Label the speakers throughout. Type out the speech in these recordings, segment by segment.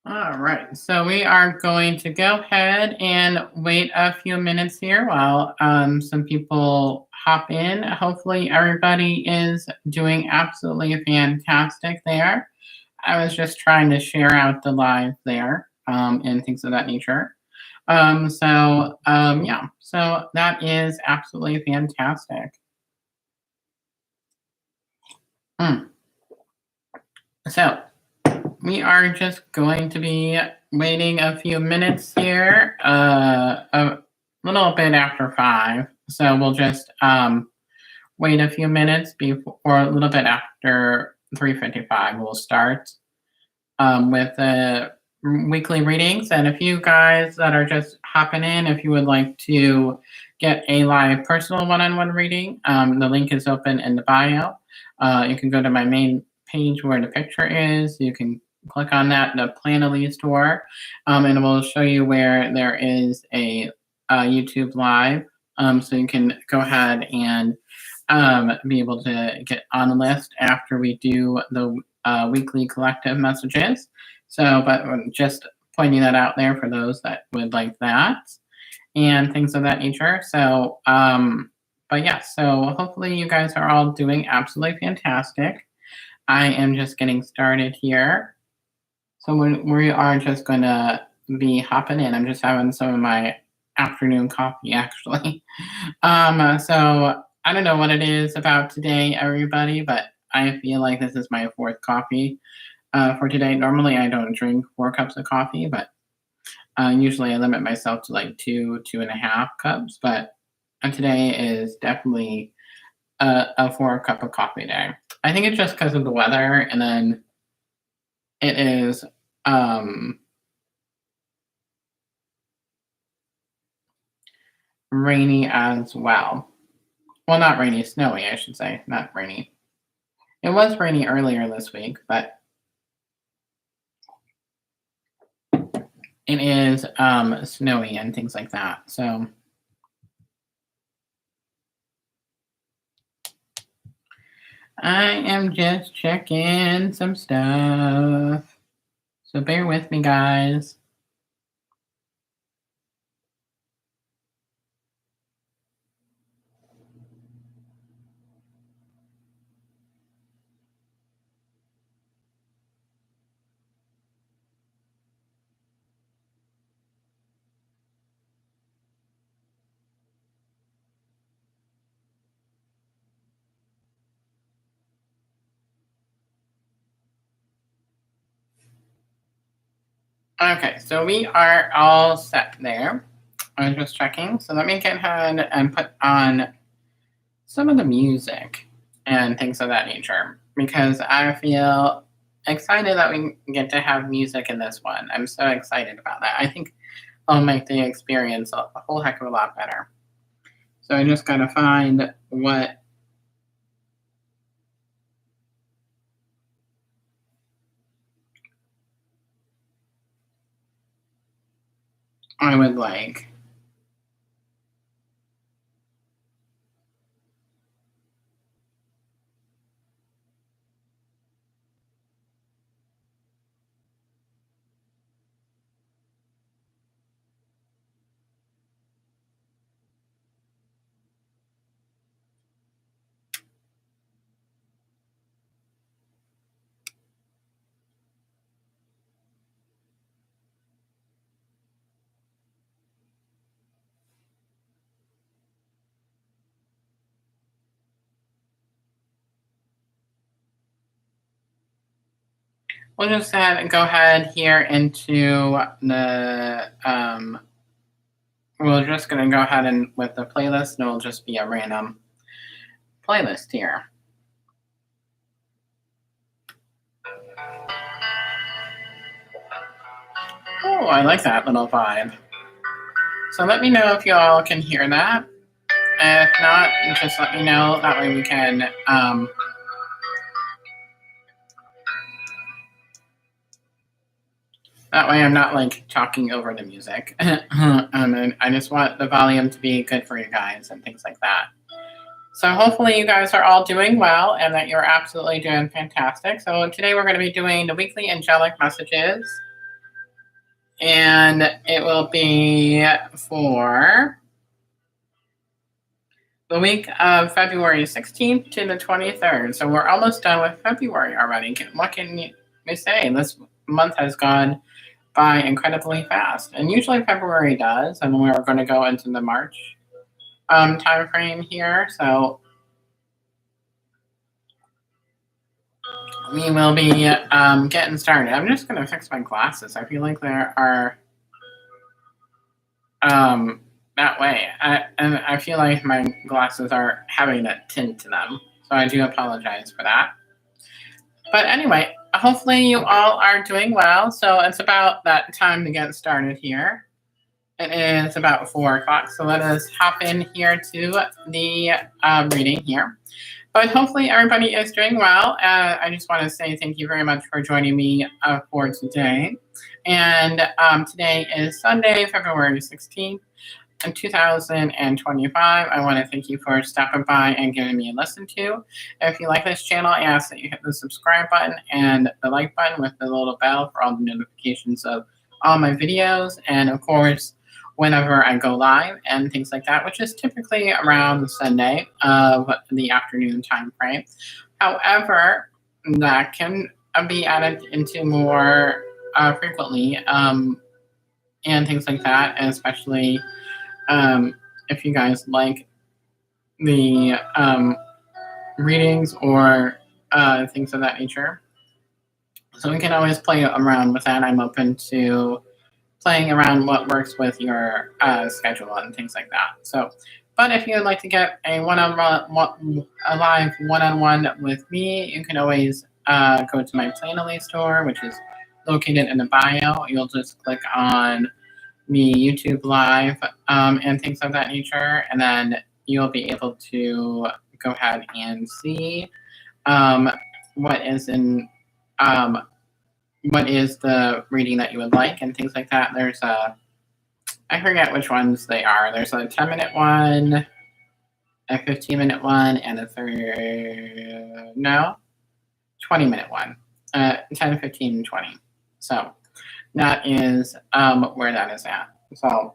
Speaker 1: All right, so we are going to go ahead and wait a few minutes here while some people hop in. Hopefully, everybody is doing absolutely fantastic there. I was just trying to share out the live there and things of that nature. Yeah, so that is absolutely fantastic. Mm. So, we are just going to be waiting a few minutes here, a little bit after 5. So we'll just wait a few minutes before, or a little bit after 3:55. We'll start with the weekly readings. And if you guys that are just hopping in, if you would like to get a live personal one-on-one reading, the link is open in the bio. You can go to my main page where the picture is. You can click on that, the Planoly store, and it will show you where there is a YouTube live. So you can go ahead and be able to get on the list after we do the weekly collective messages. So, but just pointing that out there for those that would like that and things of that nature. So, but yeah, so hopefully you guys are all doing absolutely fantastic. I am just getting started here. So we are just going to be hopping in. I'm just having some of my afternoon coffee, actually. So I don't know what it is about today, everybody, but I feel like this is my 4th coffee for today. Normally, I don't drink 4 cups of coffee, but usually I limit myself to like 2.5 cups. But today is definitely a 4-cup of coffee day. I think it's just because of the weather, and then it is rainy as well. Well, not rainy, snowy, I should say, not rainy. It was rainy earlier this week, but it is snowy and things like that. So I am just checking some stuff. So bear with me, guys. Okay, so we are all set there. I was just checking. So let me get ahead and put on some of the music and things of that nature because I feel excited that we get to have music in this one. I'm so excited about that. I think it'll make the experience a whole heck of a lot better. So I just gotta find what I would like. We'll just go ahead here into the we're just gonna go ahead and with the playlist, and it'll just be a random playlist here. Oh, I like that little vibe. So let me know if y'all can hear that. If not, just let me know. That way we can that way I'm not like talking over the music. And I just want the volume to be good for you guys and things like that. So hopefully you guys are all doing well and that you're absolutely doing fantastic. So today we're going to be doing the weekly angelic messages. And it will be for the week of February 16th to the 23rd. So we're almost done with February already. What can we say? This month has gone by incredibly fast. And usually February does. And we're going to go into the March time frame here. So we will be getting started. I'm just going to fix my glasses. I feel like there are that way. And I feel like my glasses are having a tint to them. So I do apologize for that. But anyway, hopefully you all are doing well. So it's about that time to get started here. It is about 4 o'clock. So let us hop in here to the reading here. But hopefully everybody is doing well. I just want to say thank you very much for joining me for today. And today is Sunday, February 16th, 2025. I want to thank you for stopping by and giving me a listen to. If you like this channel, I ask that you hit the subscribe button and the like button with the little bell for all the notifications of all my videos. And of course, whenever I go live and things like that, which is typically around Sunday of the afternoon time frame. However, that can be added into more frequently and things like that, especially if you guys like the readings or things of that nature. So we can always play around with that. I'm open to playing around what works with your schedule and things like that. So, but if you would like to get a live one-on-one with me, you can always go to my Planoly store, which is located in the bio. You'll just click on the YouTube live and things of that nature, and then you'll be able to go ahead and see what is in what is the reading that you would like and things like that. There's I forget which ones they are. There's a 10-minute one, a 15-minute one, and a 20-minute one. 10, 15, and 20. So that is where that is at. So,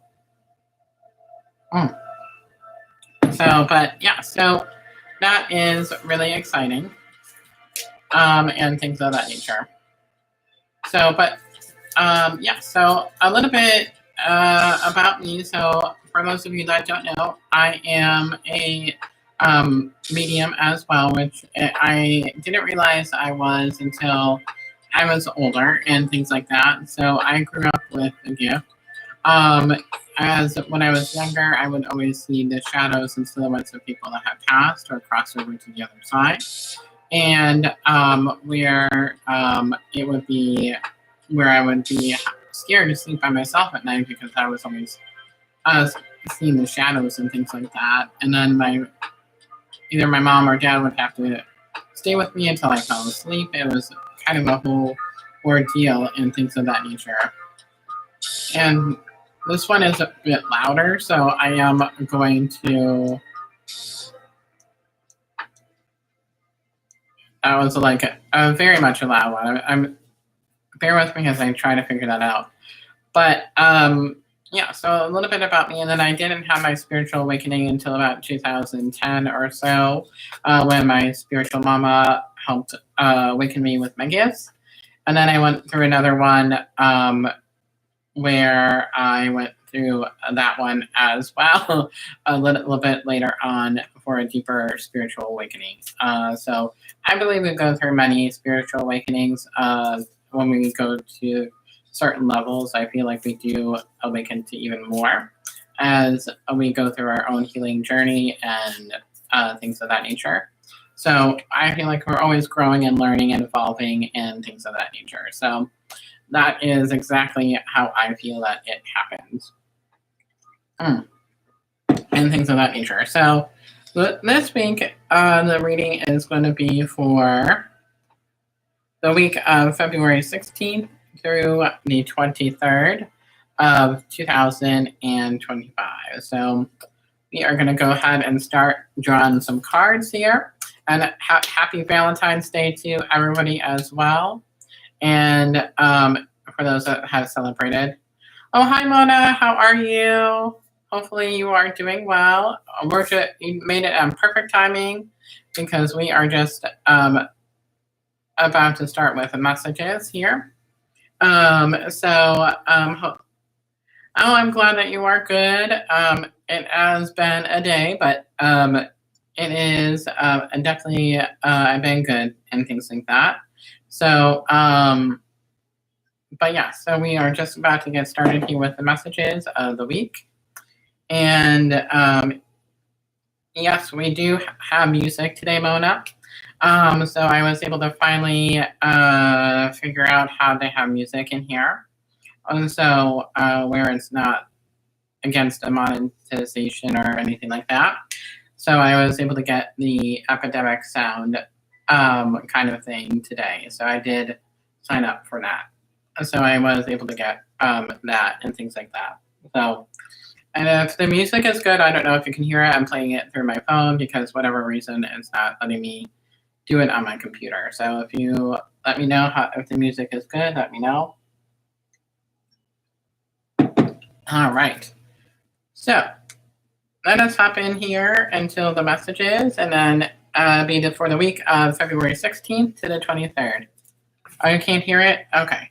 Speaker 1: but yeah, so that is really exciting and things of that nature. So, but yeah, so a little bit about me. So for those of you that don't know, I am a medium as well, which I didn't realize I was until I was older and things like that. So I grew up with a gift. As when I was younger, I would always see the shadows and silhouettes of people that had passed or crossed over to the other side. And where it would be where I would be scared to sleep by myself at night because I was always seeing the shadows and things like that. And then either my mom or dad would have to stay with me until I fell asleep. It was kind of a whole ordeal and things of that nature. And this one is a bit louder, so I am going to. That was like a very much a loud one. Bear with me as I try to figure that out. But yeah, so a little bit about me, and then I didn't have my spiritual awakening until about 2010 or so, when my spiritual mama helped awaken me with my gifts. And then I went through another one where I went through that one as well a little bit later on for a deeper spiritual awakening. So I believe we go through many spiritual awakenings when we go to certain levels. I feel like we do awaken to even more as we go through our own healing journey and things of that nature. So I feel like we're always growing and learning and evolving and things of that nature. So that is exactly how I feel that it happens. And things of that nature. So this week, the reading is going to be for the week of February 16th through the 23rd of 2025. So we are going to go ahead and start drawing some cards here. And happy Valentine's Day to everybody as well. And for those that have celebrated. Oh, hi, Mona. How are you? Hopefully, you are doing well. You made it on perfect timing because we are just about to start with the messages here. Oh, I'm glad that you are good. It has been a day, but it is definitely I've been good and things like that. So, but yeah, so we are just about to get started here with the messages of the week. And yes, we do have music today, Mona. So I was able to finally figure out how to have music in here. And so where it's not against a monetization or anything like that. So I was able to get the epidemic sound kind of thing today. So I did sign up for that. So I was able to get that and things like that. So, and if the music is good, I don't know if you can hear it. I'm playing it through my phone because whatever reason it's not letting me do it on my computer. So if you let me know if the music is good, let me know. All right. So let us hop in here until the messages and then be for the week of February 16th to the 23rd. Oh, you can't hear it? Okay.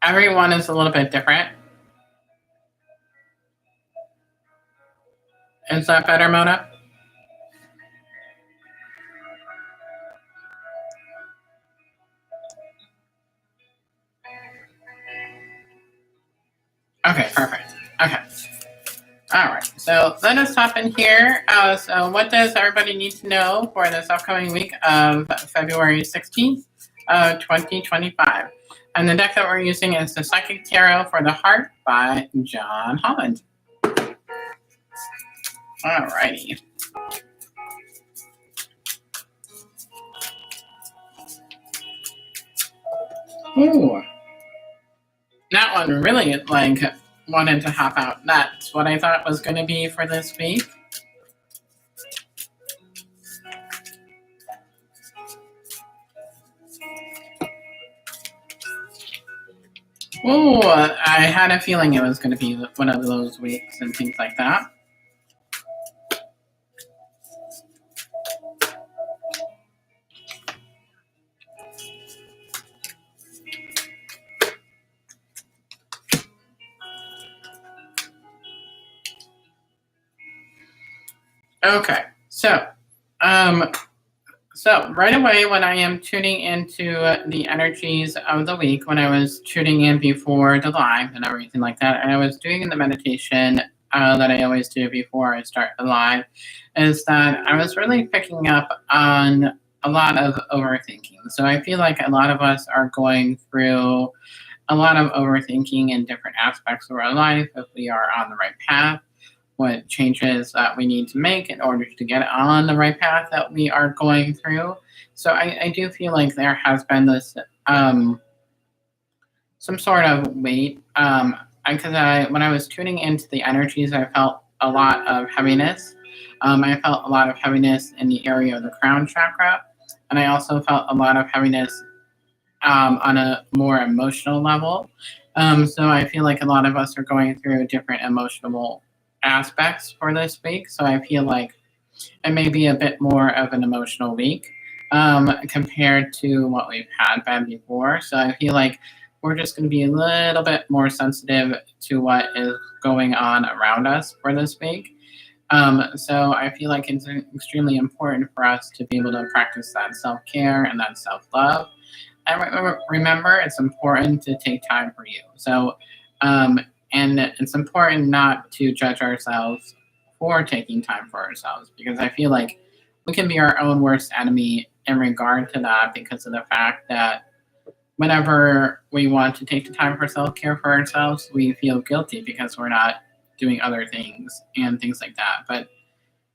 Speaker 1: Everyone is a little bit different. Is that better, Mona? Okay, perfect. Okay. All right. So let us hop in here. So what does everybody need to know for this upcoming week of February 16th, 2025? And the deck that we're using is the Psychic Tarot for the Heart by John Holland. All righty. Ooh. That one really wanted to hop out. That's what I thought was going to be for this week. Oh, I had a feeling it was going to be one of those weeks and things like that. Okay, so right away when I am tuning into the energies of the week, when I was tuning in before the live and everything like that, and I was doing the meditation that I always do before I start the live, is that I was really picking up on a lot of overthinking. So I feel like a lot of us are going through a lot of overthinking in different aspects of our life if we are on the right path, what changes that we need to make in order to get on the right path that we are going through. So I do feel like there has been this some sort of weight because when I was tuning into the energies, I felt a lot of heaviness. I felt a lot of heaviness in the area of the crown chakra, and I also felt a lot of heaviness on a more emotional level. So I feel like a lot of us are going through different emotional aspects for this week. So I feel like it may be a bit more of an emotional week compared to what we've had been before. So I feel like we're just going to be a little bit more sensitive to what is going on around us for this week. So I feel like it's extremely important for us to be able to practice that self-care and that self-love. And remember, it's important to take time for you. So, and it's important not to judge ourselves for taking time for ourselves, because I feel like we can be our own worst enemy in regard to that, because of the fact that whenever we want to take the time for self-care for ourselves, we feel guilty because we're not doing other things and things like that. But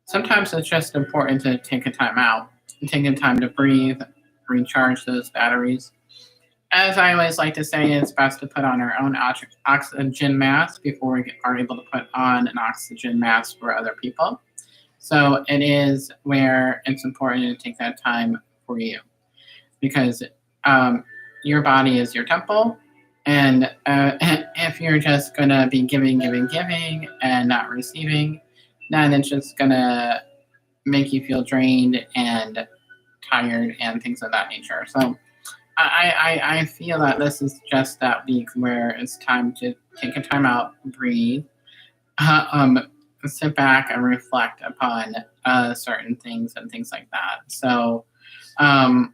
Speaker 1: sometimes it's just important to take a time out and take a time to breathe, recharge those batteries. As I always like to say, it's best to put on our own oxygen mask before we are able to put on an oxygen mask for other people. So it is where it's important to take that time for you, because your body is your temple. And if you're just going to be giving, and not receiving, then it's just going to make you feel drained and tired and things of that nature. So I feel that this is just that week where it's time to take a time out, breathe, um, sit back and reflect upon certain things and things like that. So um,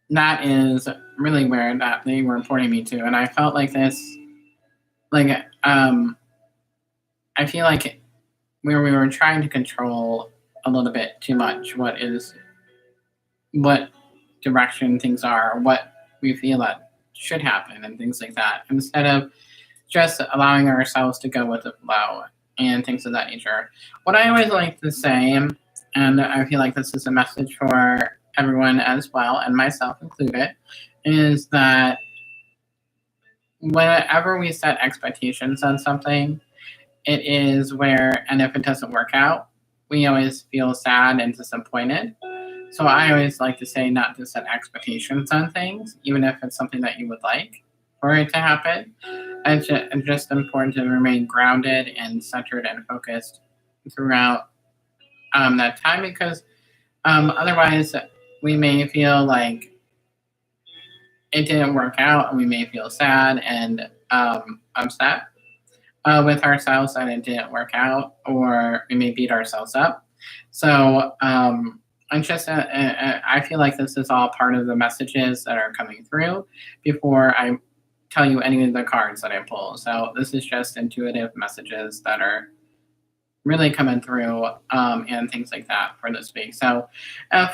Speaker 1: that is really where that they were reporting me to, and I felt like this, like I feel like where we were trying to control a little bit too much what direction things are, what we feel that should happen, and things like that, instead of just allowing ourselves to go with the flow and things of that nature. What I always like to say, and I feel like this is a message for everyone as well, and myself included, is that whenever we set expectations on something, it is where, and if it doesn't work out, we always feel sad and disappointed. So I always like to say not to set expectations on things, even if it's something that you would like for it to happen. It's just important to remain grounded and centered and focused throughout that time, because otherwise we may feel like it didn't work out, and we may feel sad and upset with ourselves that it didn't work out, or we may beat ourselves up. So I feel like this is all part of the messages that are coming through before I tell you any of the cards that I pull. So this is just intuitive messages that are really coming through and things like that for this week. So,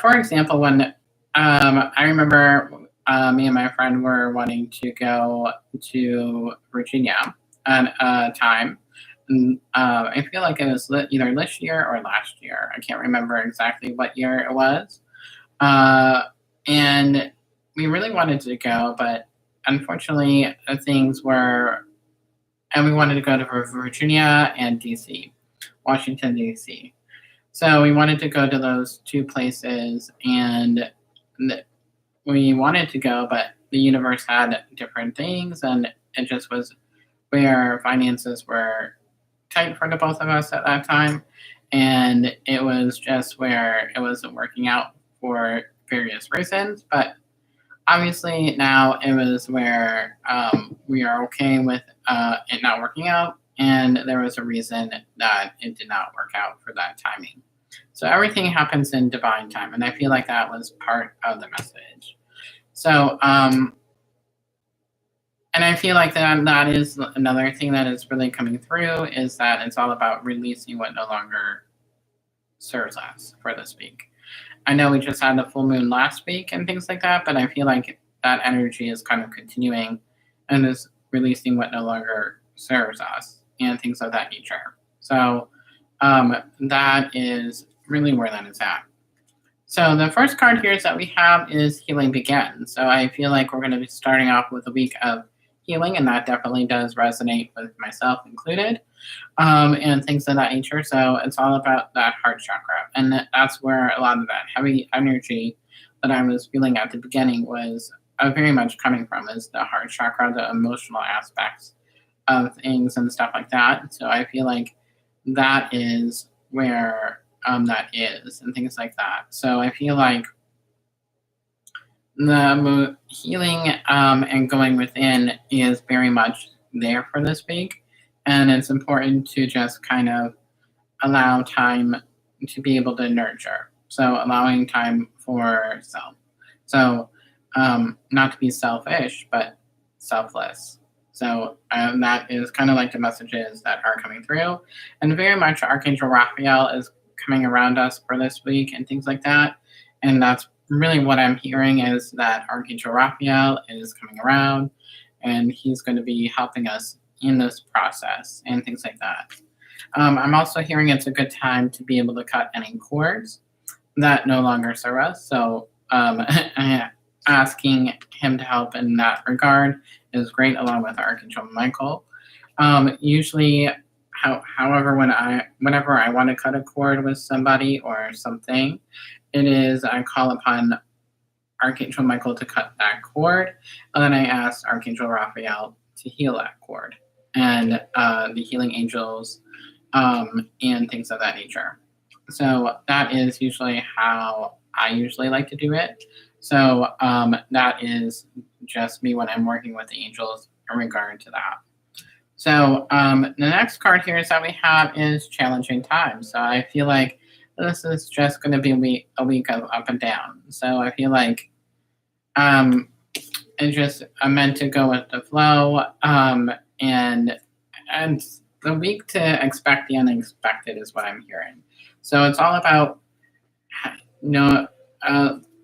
Speaker 1: for example, when I remember me and my friend were wanting to go to Virginia at a time. And, I feel like it was either this year or last year. I can't remember exactly what year it was. And we really wanted to go, but unfortunately, things were, and we wanted to go to Virginia and DC, Washington, DC. So we wanted to go to those two places, and we wanted to go, but the universe had different things, and it just was where finances were tight for the both of us at that time. And it was just where it wasn't working out for various reasons. But obviously now it was where we are okay with it not working out. And there was a reason that it did not work out for that timing. So everything happens in divine time. And I feel like that was part of the message. So, and I feel like that is another thing that is really coming through, is that it's all about releasing what no longer serves us for this week. I know we just had the full moon last week and things like that, but I feel like that energy is kind of continuing and is releasing what no longer serves us and things of that nature. So that is really where that is at. So the first card here is that we have is Healing Begins. So I feel like we're going to be starting off with a week of healing, and that definitely does resonate with myself included, and things of that nature. So it's all about that heart chakra, and that's where a lot of that heavy energy that I was feeling at the beginning was very much coming from, is the heart chakra, the emotional aspects of things and stuff like that. So I feel like that is where that is, and things like that. So I feel like the healing and going within is very much there for this week, and it's important to just kind of allow time to be able to nurture. So allowing time for self. So not to be selfish, but selfless. So that is kind of like the messages that are coming through, and very much Archangel Raphael is coming around us for this week and things like that. And that's really what I'm hearing, is that Archangel Raphael is coming around, and he's going to be helping us in this process and things like that. I'm also hearing it's a good time to be able to cut any cords that no longer serve us. So asking him to help in that regard is great, along with Archangel Michael. Usually, however, whenever I want to cut a cord with somebody or something, it is I call upon Archangel Michael to cut that cord, and then I asked Archangel Raphael to heal that cord, and the healing angels, and things of that nature. So that is usually how I usually like to do it. So that is just me when I'm working with the angels in regard to that. So the next card here is that we have is challenging times. So I feel like this is just going to be a week of up and down. So I feel like it's just meant to go with the flow, and the week to expect the unexpected is what I'm hearing. So it's all about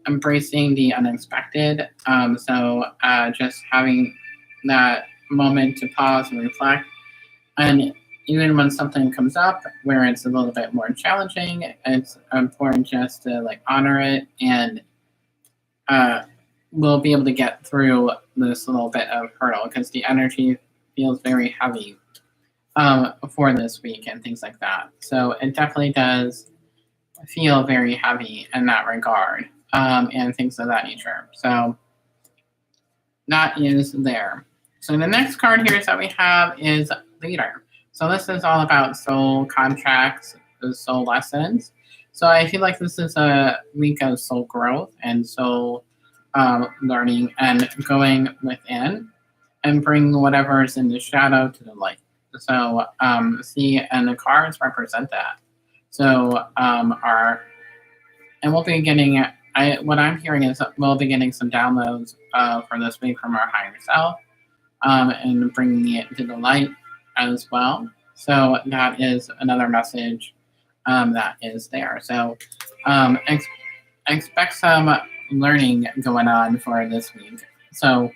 Speaker 1: embracing the unexpected. So just having that moment to pause and reflect, and even when something comes up where it's a little bit more challenging, it's important just to like honor it, and we'll be able to get through this little bit of hurdle because the energy feels very heavy for this week and things like that. So it definitely does feel very heavy in that regard, and things of that nature. So that is there. So the next card here is that we have is Leader. So this is all about soul contracts, soul lessons. So I feel like this is a week of soul growth and soul learning and going within and bring whatever is in the shadow to the light. So and the cards represent that. So and we'll be getting, what I'm hearing is that we'll be getting some downloads for this week from our higher self, and bringing it to the light as well. So that is another message that is there. So expect some learning going on for this week. So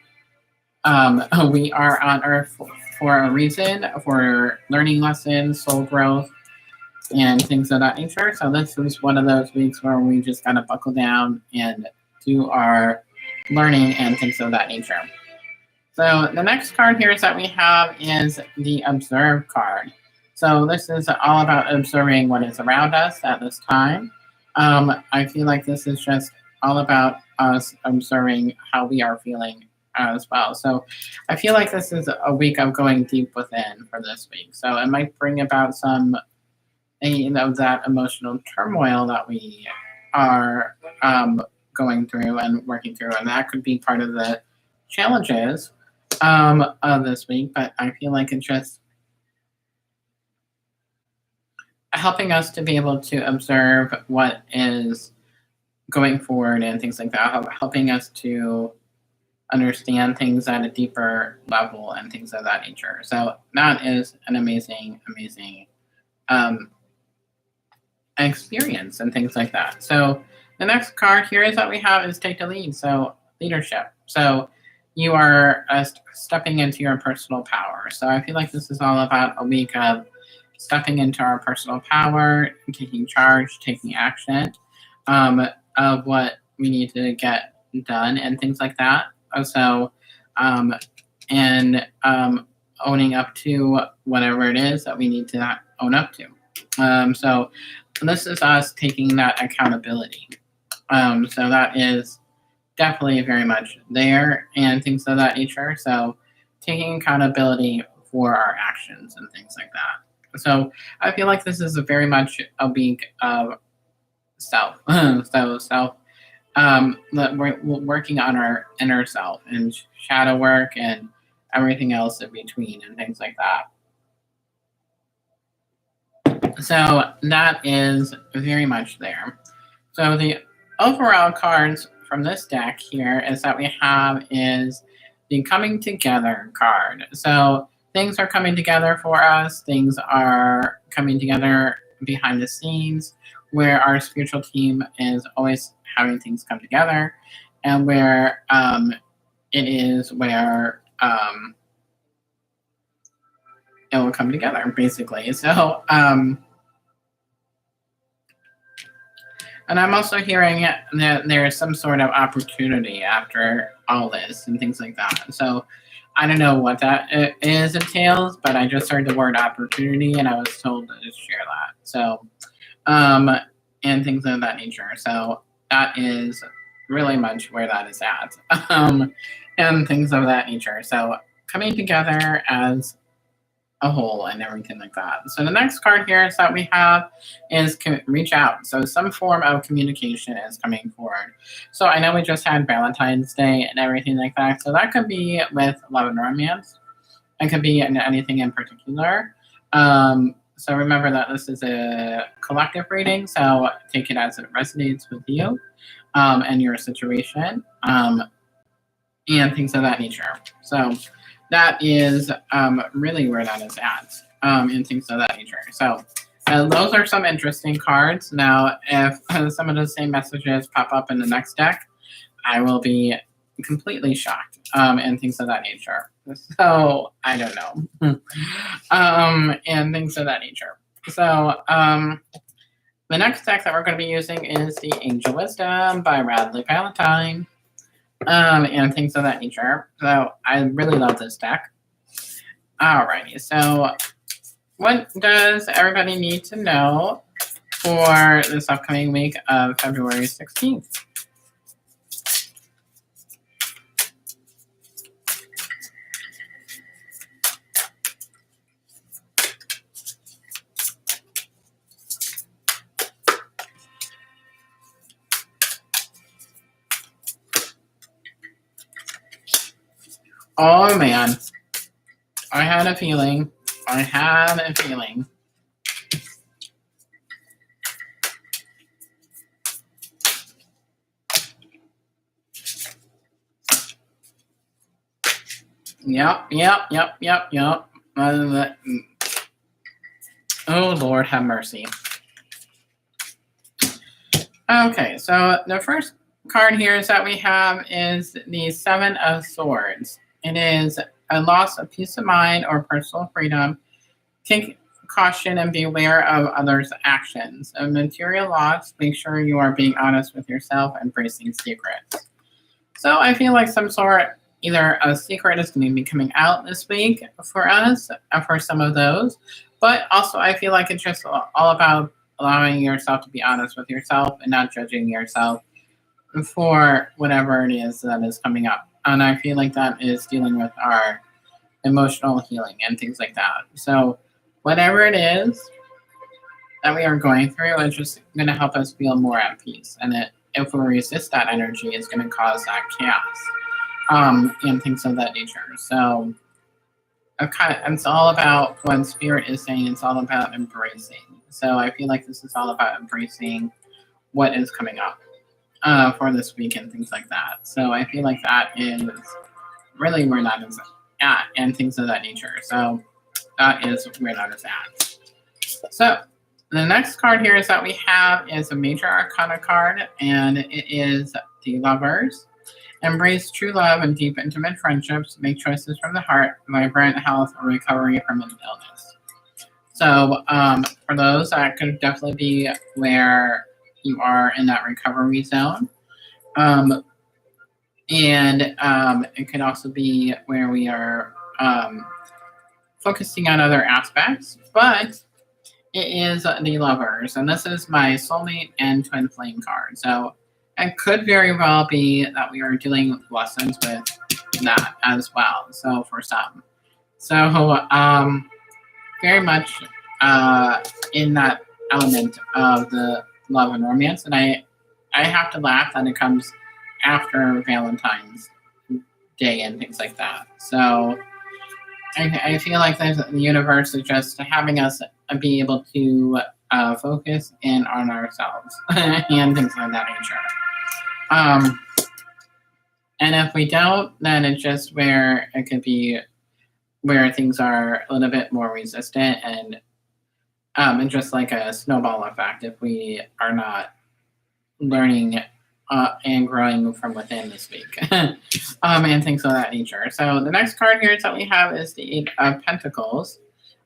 Speaker 1: we are on Earth for a reason, for learning lessons, soul growth, and things of that nature. So this is one of those weeks where we just gotta buckle down and do our learning and things of that nature. So the next card here is that we have is the Observe card. So this is all about observing what is around us at this time. I feel like this is just all about us observing how we are feeling as well. So I feel like this is a week of going deep within for this week. So it might bring about some that emotional turmoil that we are going through and working through, and that could be part of the challenges of this week. But I feel like it's just helping us to be able to observe what is going forward and things like that, helping us to understand things at a deeper level and things of that nature. So that is an amazing experience and things like that. So the next card here is that we have is Take the Lead. So leadership. So you are stepping into your personal power. So I feel like this is all about a week of stepping into our personal power, taking charge, taking action of what we need to get done and things like that. Also, and owning up to whatever it is that we need to own up to. So this is us taking that accountability. So that is definitely very much there and things of that nature. So taking accountability for our actions and things like that. So I feel like this is very much a week of self. We're working on our inner self and shadow work and everything else in between and things like that. So that is very much there. So the overall cards from this deck here is that we have is the Coming Together card. So things are coming together for us. Things are coming together behind the scenes where our spiritual team is always having things come together, and where it is where it will come together, basically. So and I'm also hearing that there's some sort of opportunity after all this and things like that. So I don't know what that entails, but I just heard the word opportunity and I was told to just share that. So, and things of that nature. So that is really much where that is at, and things of that nature. So coming together as a whole and everything like that. So the next card here is that we have is reach out. So some form of communication is coming forward. So I know we just had Valentine's Day and everything like that. So that could be with love and romance. It could be in anything in particular. So remember that this is a collective reading. So take it as it resonates with you and your situation and things of that nature. So that is really where that is at and things of that nature. So those are some interesting cards. Now, if some of the same messages pop up in the next deck, I will be completely shocked and things of that nature. So I don't know. And things of that nature. So the next deck that we're going to be using is the Angel Wisdom by Radley Valentine. And things of that nature. So I really love this deck. Alrighty, so what does everybody need to know for this upcoming week of February 16th? Oh man, I had a feeling. Yep. Oh Lord, have mercy. Okay, so the first card here is that we have is the Seven of Swords. It is a loss of peace of mind or personal freedom. Take caution and be aware of others' actions. A material loss, make sure you are being honest with yourself and embracing secrets. So I feel like some sort, either a secret is going to be coming out this week for us, for some of those. But also I feel like it's just all about allowing yourself to be honest with yourself and not judging yourself for whatever it is that is coming up. And I feel like that is dealing with our emotional healing and things like that. So whatever it is that we are going through is just going to help us feel more at peace. And if we resist that energy, it's going to cause that chaos and things of that nature. So it's all about what Spirit is saying. It's all about embracing. So I feel like this is all about embracing what is coming up for this week and things like that. So I feel like that is really where that is at and things of that nature. So that is where that is at. So the next card here is that we have is a Major Arcana card, and it is the Lovers. Embrace true love and deep intimate friendships. Make choices from the heart, vibrant health, or recovery from an illness. So for those, that could definitely be where you are in that recovery zone. And it could also be where we are focusing on other aspects, but it is the Lovers, and this is my soulmate and twin flame card. So it could very well be that we are dealing lessons with that as well. So for some, so very much in that element of the love and romance, and I have to laugh that it comes after Valentine's Day and things like that. So I feel like the universe is just having us be able to focus in on ourselves and things of that nature. And if we don't, then it's just where it could be where things are a little bit more resistant and just like a snowball effect if we are not learning and growing from within this week and things of that nature. So the next card here that we have is the Eight of Pentacles.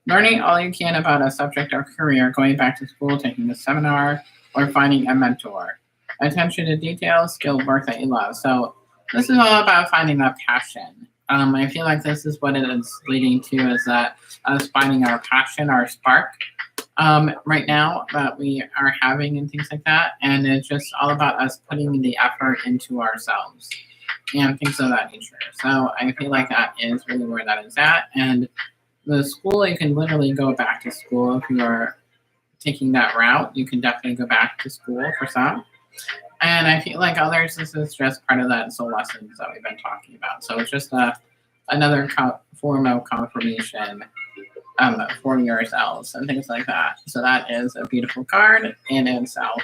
Speaker 1: Learning all you can about a subject or career, going back to school, taking a seminar, or finding a mentor. Attention to details, skilled work that you love. So this is all about finding that passion. I feel like this is what it is leading to, is that us finding our passion, our spark, right now that we are having and things like that. And it's just all about us putting the effort into ourselves and things of that nature. So I feel like that is really where that is at. And the school, you can literally go back to school if you're taking that route. You can definitely go back to school for some. And I feel like others, this is just part of that soul lessons that we've been talking about. So it's just another form of confirmation for yourselves and things like that. So that is a beautiful card in itself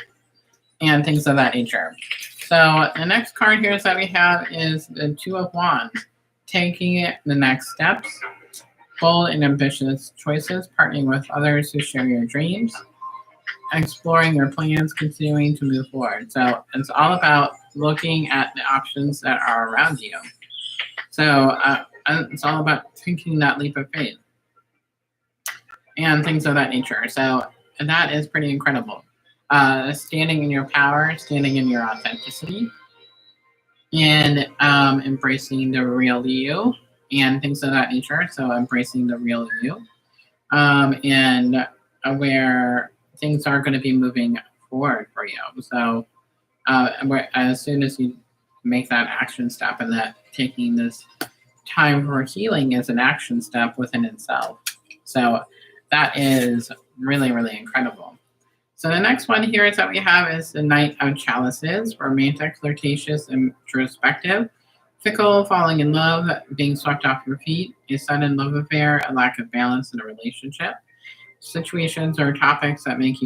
Speaker 1: and things of that nature. So the next card here that we have is the Two of Wands, taking the next steps, bold and ambitious choices, partnering with others who share your dreams, exploring your plans, continuing to move forward. So it's all about looking at the options that are around you. So it's all about taking that leap of faith and things of that nature. So that is pretty incredible. Standing in your power, standing in your authenticity, and embracing the real you and things of that nature. So embracing the real you, and where things are going to be moving forward for you. So as soon as you make that action step, and that taking this time for healing is an action step within itself. So that is really, really incredible. So the next one here is that we have is the Knight of Chalices, romantic, flirtatious, introspective, fickle, falling in love, being swept off your feet, a sudden love affair, a lack of balance in a relationship, situations or topics that make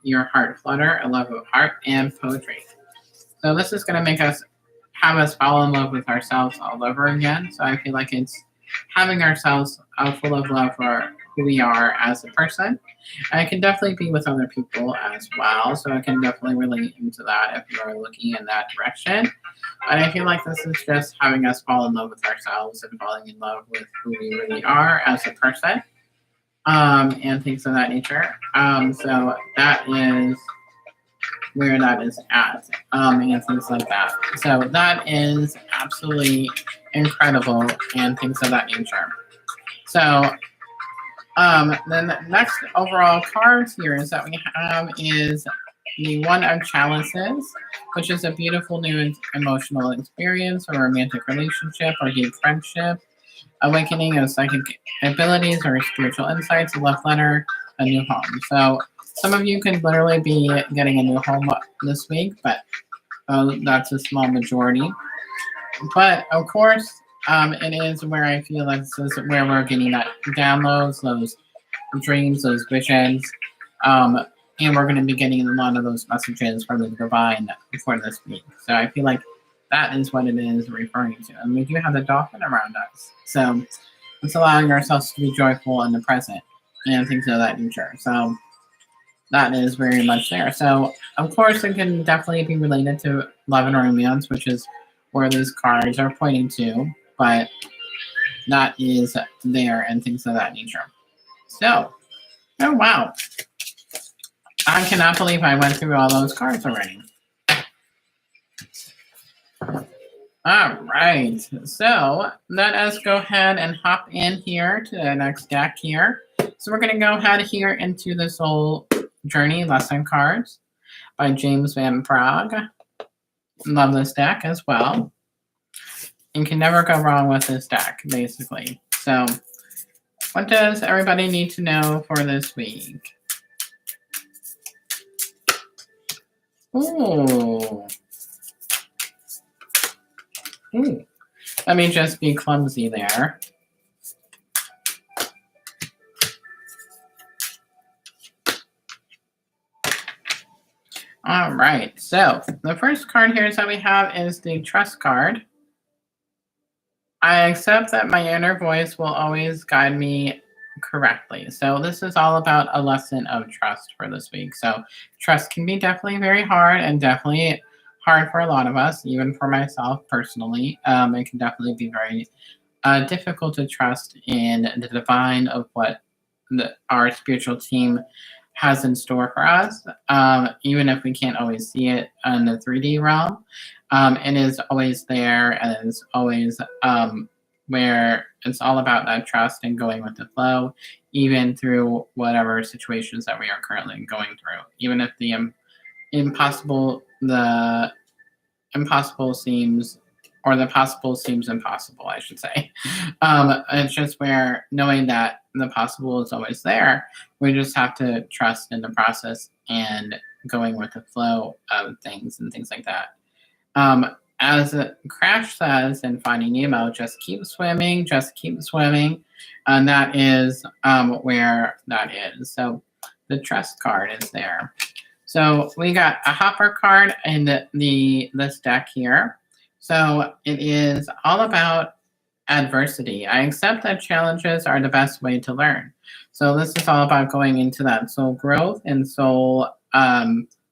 Speaker 1: your heart flutter, a love of art, and poetry. So this is going to make us have us fall in love with ourselves all over again. So I feel like it's having ourselves full of love for who we are as a person. And it can definitely be with other people as well. So I can definitely relate into that if you're looking in that direction. But I feel like this is just having us fall in love with ourselves and falling in love with who we really are as a person, and things of that nature. So that is where that is at, and things like that. So that is absolutely incredible and things of that nature. So then the next overall cards here is that we have is the One of Chalices, which is a beautiful new emotional experience, a romantic relationship, or deep friendship, awakening of psychic abilities or spiritual insights, a love letter, a new home. So some of you could literally be getting a new home this week, but that's a small majority. But of course, it is where I feel like this is where we're getting that downloads, those dreams, those visions, and we're going to be getting a lot of those messages from the divine for this week. So I feel like that is what it is referring to. And we do have the dolphin around us. So it's allowing ourselves to be joyful in the present and things of that nature. So that is very much there. So of course it can definitely be related to love and romance, which is where these cards are pointing to, but that is there and things of that nature. So, oh wow. I cannot believe I went through all those cards already. All right, so let us go ahead and hop in here to the next deck here. So we're going to go ahead here into the Soul Journey Lesson Cards by James Van Prague. Love this deck as well. You can never go wrong with this deck, basically. So what does everybody need to know for this week? Ooh. Ooh. Let me just be clumsy there. All right, so the first card here that we have is the Trust card. I accept that my inner voice will always guide me correctly. So this is all about a lesson of trust for this week. So trust can be definitely very hard and definitely hard for a lot of us, even for myself personally. It can definitely be very difficult to trust in the divine of what our spiritual team has in store for us, even if we can't always see it in the 3D realm. It is always there and is always where it's all about that trust and going with the flow, even through whatever situations that we are currently going through, even if the impossible the impossible seems, or the possible seems impossible, I should say. It's just where knowing that the possible is always there, we just have to trust in the process and going with the flow of things and things like that. As Crash says in Finding Nemo, just keep swimming, just keep swimming. And that is where that is. So the trust card is there. So we got a hopper card in this deck here. So it is all about adversity. I accept that challenges are the best way to learn. So this is all about going into that soul growth and soul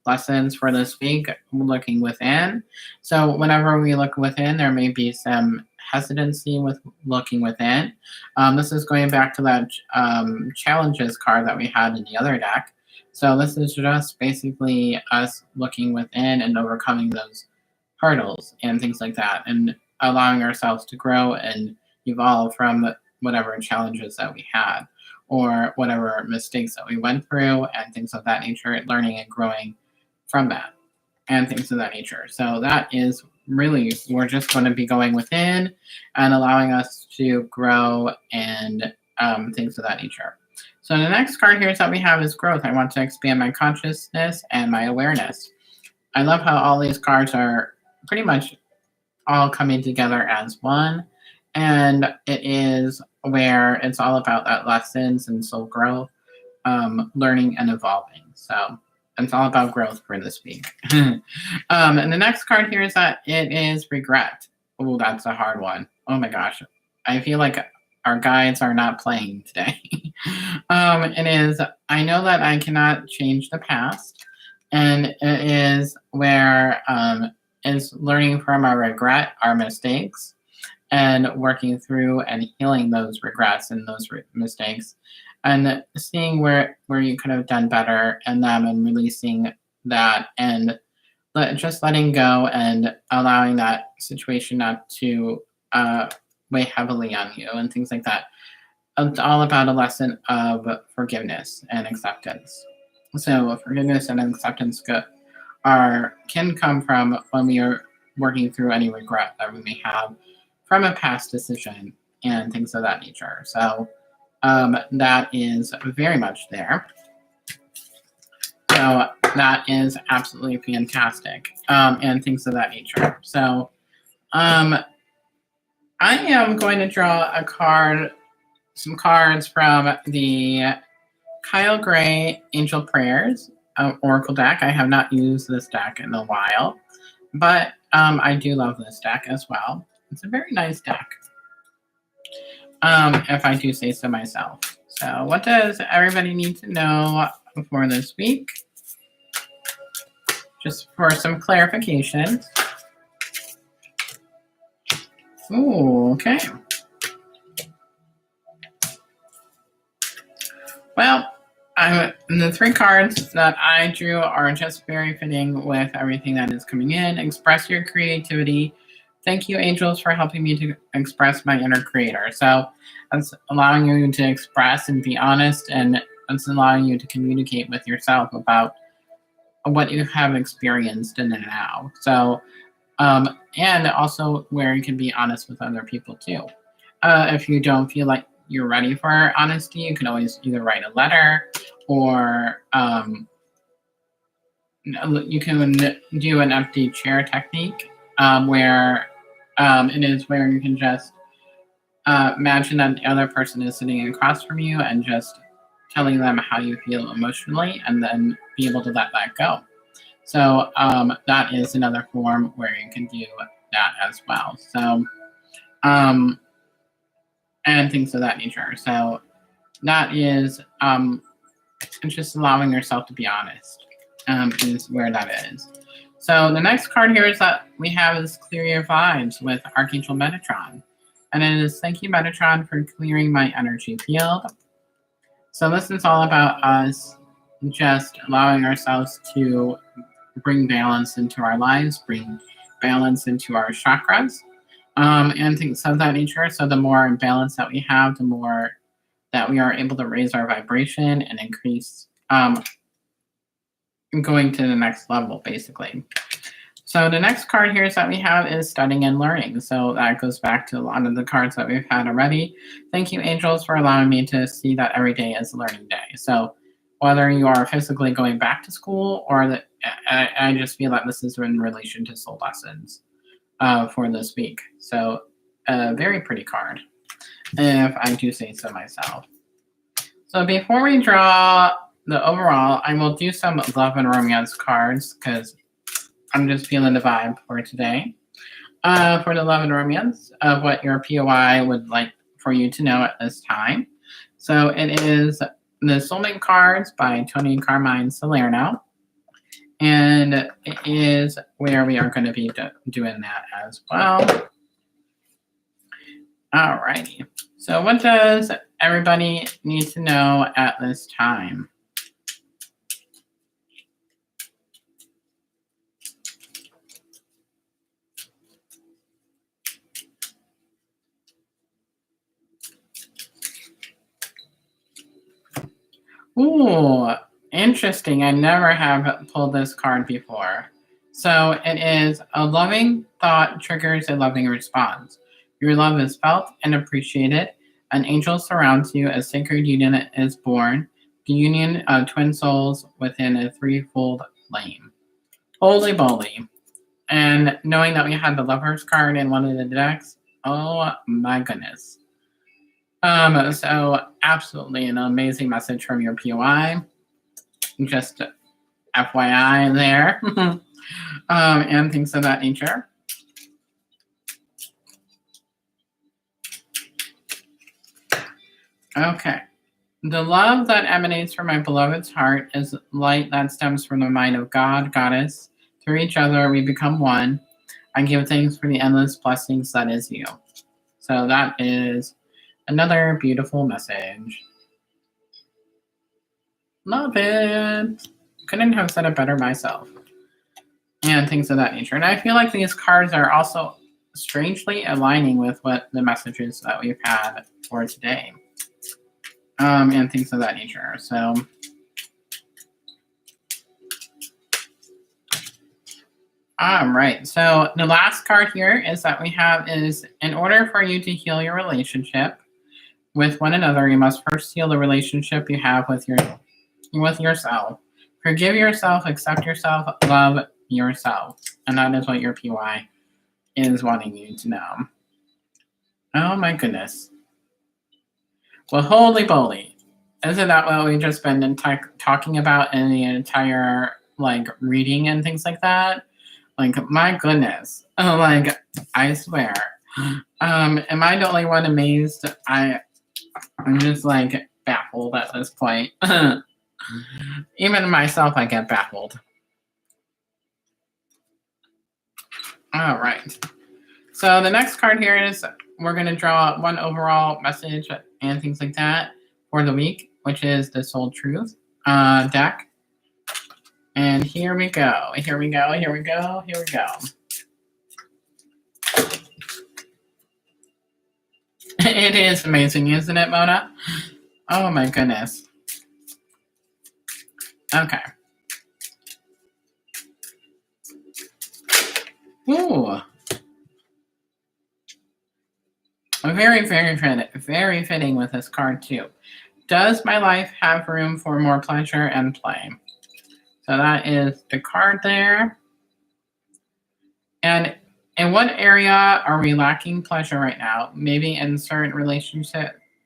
Speaker 1: lessons for this week, looking within. So whenever we look within, there may be some hesitancy with looking within. This is going back to that challenges card that we had in the other deck. So this is just basically us looking within and overcoming those hurdles and things like that, and allowing ourselves to grow and evolve from whatever challenges that we had or whatever mistakes that we went through and things of that nature, learning and growing from that and things of that nature. So that is really, we're just going to be going within and allowing us to grow and things of that nature. So the next card here that we have is growth. I want to expand my consciousness and my awareness. I love how all these cards are pretty much all coming together as one. And it is where it's all about that lessons and soul growth, learning and evolving. So it's all about growth for this week. And the next card here is that it is regret. Oh, that's a hard one. Oh my gosh. I feel like our guides are not playing today. It is, I know that I cannot change the past. And it is where it's learning from our regret, our mistakes, and working through and healing those regrets and those mistakes, and seeing where you could have done better in them and releasing that and just letting go and allowing that situation not to weigh heavily on you and things like that. It's all about a lesson of forgiveness and acceptance. So forgiveness and acceptance can come from when we are working through any regret that we may have from a past decision and things of that nature. So that is very much there. So that is absolutely fantastic and things of that nature. So I am going to draw some cards from the Kyle Gray Angel Prayers Oracle deck. I have not used this deck in a while, but I do love this deck as well. It's a very nice deck, if I do say so myself. So what does everybody need to know for this week? Just for some clarification. Ooh, okay. Well, the three cards that I drew are just very fitting with everything that is coming in. Express your creativity. Thank you, angels, for helping me to express my inner creator. So it's allowing you to express and be honest, and it's allowing you to communicate with yourself about what you have experienced in the now. So, and also where you can be honest with other people too. If you don't feel like you're ready for honesty, you can always either write a letter or you can do an empty chair technique where it is where you can just imagine that the other person is sitting across from you and just telling them how you feel emotionally and then be able to let that go. So that is another form where you can do that as well. So, and things of that nature. So that is just allowing yourself to be honest is where that is. So the next card here is that we have is Clear Your Vibes with Archangel Metatron. And it is, thank you, Metatron, for clearing my energy field. So this is all about us just allowing ourselves to bring balance into our lives, bring balance into our chakras, and things of that nature. So the more imbalance that we have, the more that we are able to raise our vibration and increase going to the next level, basically. So the next card here is that we have is studying and learning. So that goes back to a lot of the cards that we've had already. Thank you, angels, for allowing me to see that every day is a learning day. So whether you are physically going back to school or I just feel that this is in relation to soul lessons for this week. So a very pretty card, if I do say so myself. So before we draw the overall, I will do some love and romance cards because I'm just feeling the vibe for today. For the love and romance of what your POI would like for you to know at this time. So it is the Soulmate Cards by Tony and Carmine Salerno. And it is where we are going to be doing that as well. Alrighty. So what does everybody need to know at this time? Ooh, interesting. I never have pulled this card before. So it is a loving thought triggers a loving response. Your love is felt and appreciated. An angel surrounds you. A sacred union is born. The union of twin souls within a threefold flame. Holy moly. And knowing that we had the Lovers card in one of the decks, oh my goodness. So absolutely an amazing message from your POI. Just FYI there. And things of that nature. Okay. The love that emanates from my beloved's heart is light that stems from the mind of God, Goddess. Through each other, we become one. I give thanks for the endless blessings that is you. So that is another beautiful message. Love it. Couldn't have said it better myself. And things of that nature. And I feel like these cards are also strangely aligning with what the messages that we've had for today. And things of that nature. So all right. So the last card here is that we have is in order for you to heal your relationship with one another, you must first heal the relationship you have with yourself. Forgive yourself, accept yourself, love yourself. And that is what your PY is wanting you to know. Oh my goodness. Well, holy moly. Isn't that what we've just been talking about in the entire reading and things like that? My goodness. I swear. Am I the only one amazed? I'm just baffled at this point. Even myself, I get baffled. All right. So the next card here is we're going to draw one overall message and things like that for the week, which is the Soul Truth deck. And here we go. Here we go. Here we go. Here we go. It is amazing, isn't it, Mona? Oh my goodness. Okay. Ooh. Very, very fitting with this card too. Does my life have room for more pleasure and play? So that is the card there. And in what area are we lacking pleasure right now? Maybe in certain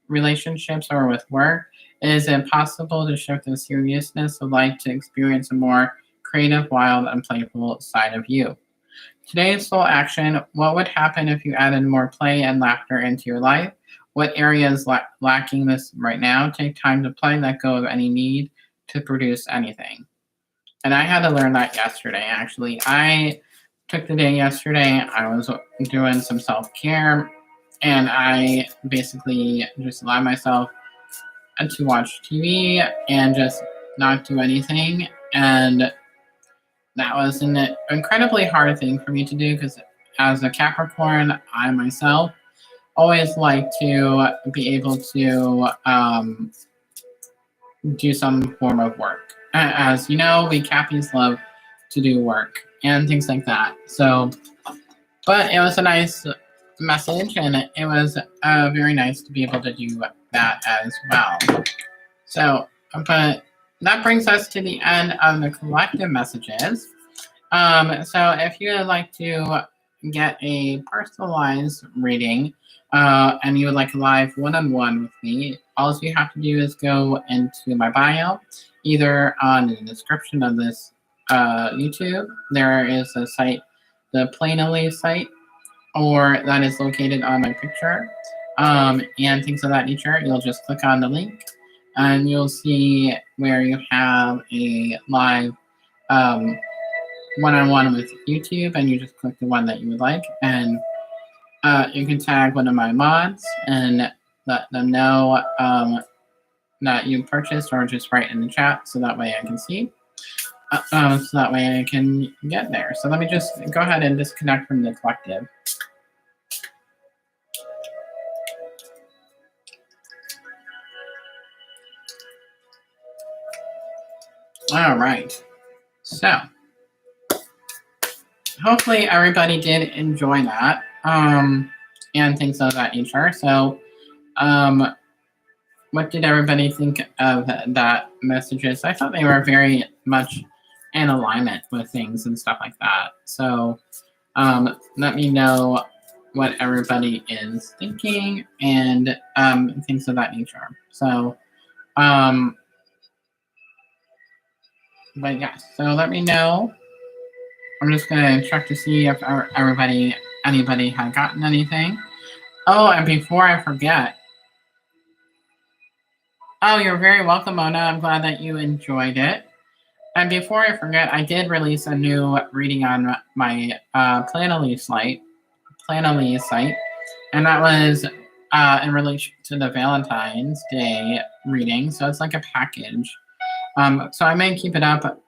Speaker 1: relationships or with work. Is it possible to shift the seriousness of life to experience a more creative, wild, and playful side of you? Today's soul action, what would happen if you added more play and laughter into your life? What area is lacking this right now? Take time to play, let go of any need to produce anything. And I had to learn that yesterday, actually. I took the day yesterday. I was doing some self-care, and I basically just allowed myself to watch TV and just not do anything. And that was an incredibly hard thing for me to do because as a Capricorn, I myself always like to be able to do some form of work. As you know, we Cappies love to do work and things like that. So, but it was a nice message, and it was very nice to be able to do that as well. So, but that brings us to the end of the collective messages. So if you would like to get a personalized reading, and you would like a live one-on-one with me, all you have to do is go into my bio, either on the description of this YouTube. There is a site, the Plainly site, or that is located on my picture, and things of that nature. You'll just click on the link, and you'll see where you have a live one-on-one with YouTube, and you just click the one that you would like, and you can tag one of my mods and let them know that you purchased, or just write in the chat so that way I can see. So that way I can get there. So let me just go ahead and disconnect from the collective. All right. So hopefully everybody did enjoy that, and things of that nature. So what did everybody think of that messages? I thought they were very much in alignment with things and stuff like that. So let me know what everybody is thinking and things of that nature. So, but yeah, so let me know. I'm just gonna check to see if anybody had gotten anything. Oh, and before I forget, oh, you're very welcome, Mona. I'm glad that you enjoyed it. And before I forget, I did release a new reading on my Planoly site, and that was in relation to the Valentine's Day reading. So it's like a package. So I may keep it up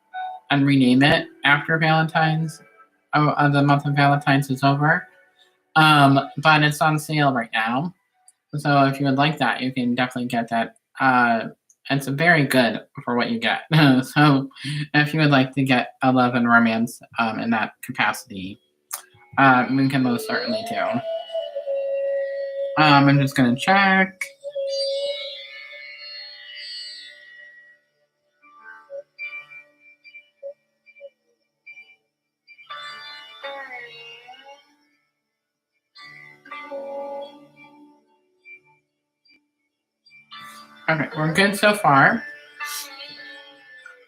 Speaker 1: and rename it after Valentine's. The month of Valentine's is over. But it's on sale right now. So if you would like that, you can definitely get that. It's very good for what you get. So if you would like to get a love and romance in that capacity, we can most certainly do. I'm just going to check. Okay, we're good so far.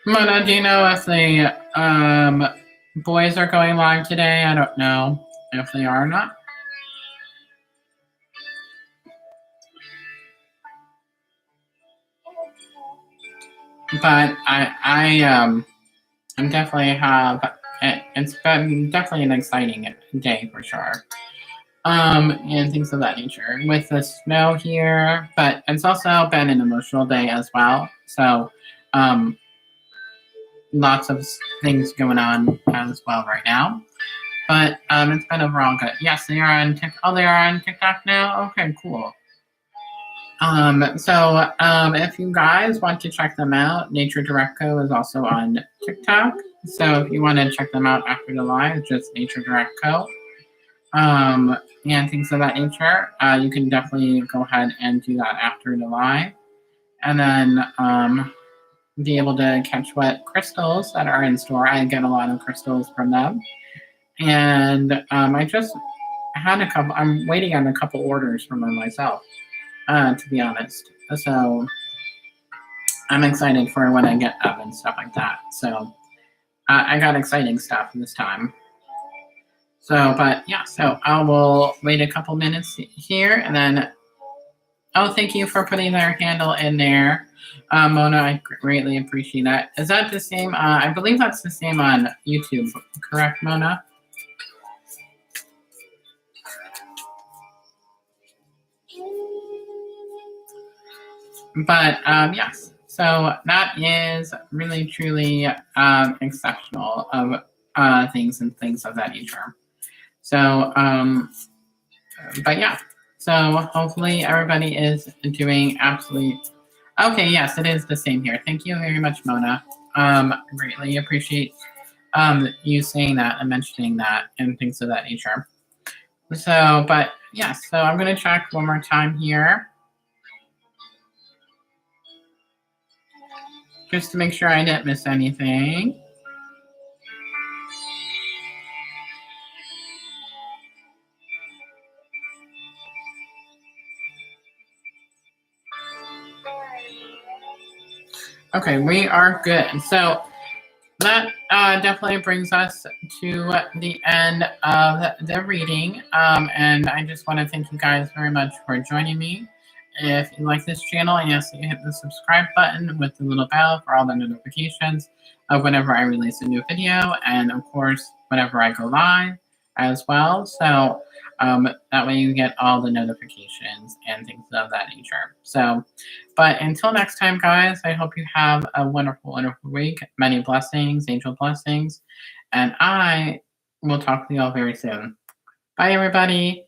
Speaker 1: Mona, do you know if the boys are going live today? I don't know if they are or not. But I definitely have. It's been definitely an exciting day for sure. And things of that nature with the snow here, but it's also been an emotional day as well. So, lots of things going on as well right now. But it's been overall good. Yes, they are on TikTok. Oh, they are on TikTok now. Okay, cool. So if you guys want to check them out, Nature Direct Co is also on TikTok. So if you want to check them out after the live, just Nature Direct Co. And things of that nature, you can definitely go ahead and do that after the live. And then be able to catch what crystals that are in store. I get a lot of crystals from them. And I just had a couple, I'm waiting on a couple orders from them myself, to be honest. So I'm excited for when I get them and stuff like that. So I got exciting stuff this time. So, but yeah, so I will wait a couple minutes here and then, oh, thank you for putting their handle in there. Mona, I greatly appreciate that. Is that the same? I believe that's the same on YouTube, correct, Mona? But yes, so that is really, truly exceptional of things and things of that nature. So, but yeah. So hopefully everybody is doing absolutely okay. Yes, it is the same here. Thank you very much, Mona. Greatly appreciate you saying that and mentioning that and things of that nature. So, but yes, so I'm going to check one more time here just to make sure I didn't miss anything. Okay, we are good. So that definitely brings us to the end of the reading. And I just want to thank you guys very much for joining me. If you like this channel, I ask that you hit the subscribe button with the little bell for all the notifications of whenever I release a new video, and of course, whenever I go live as well. So that way you get all the notifications and things of that nature. So, but until next time, guys, I hope you have a wonderful, wonderful week. Many blessings, angel blessings, and I will talk to you all very soon. Bye, everybody.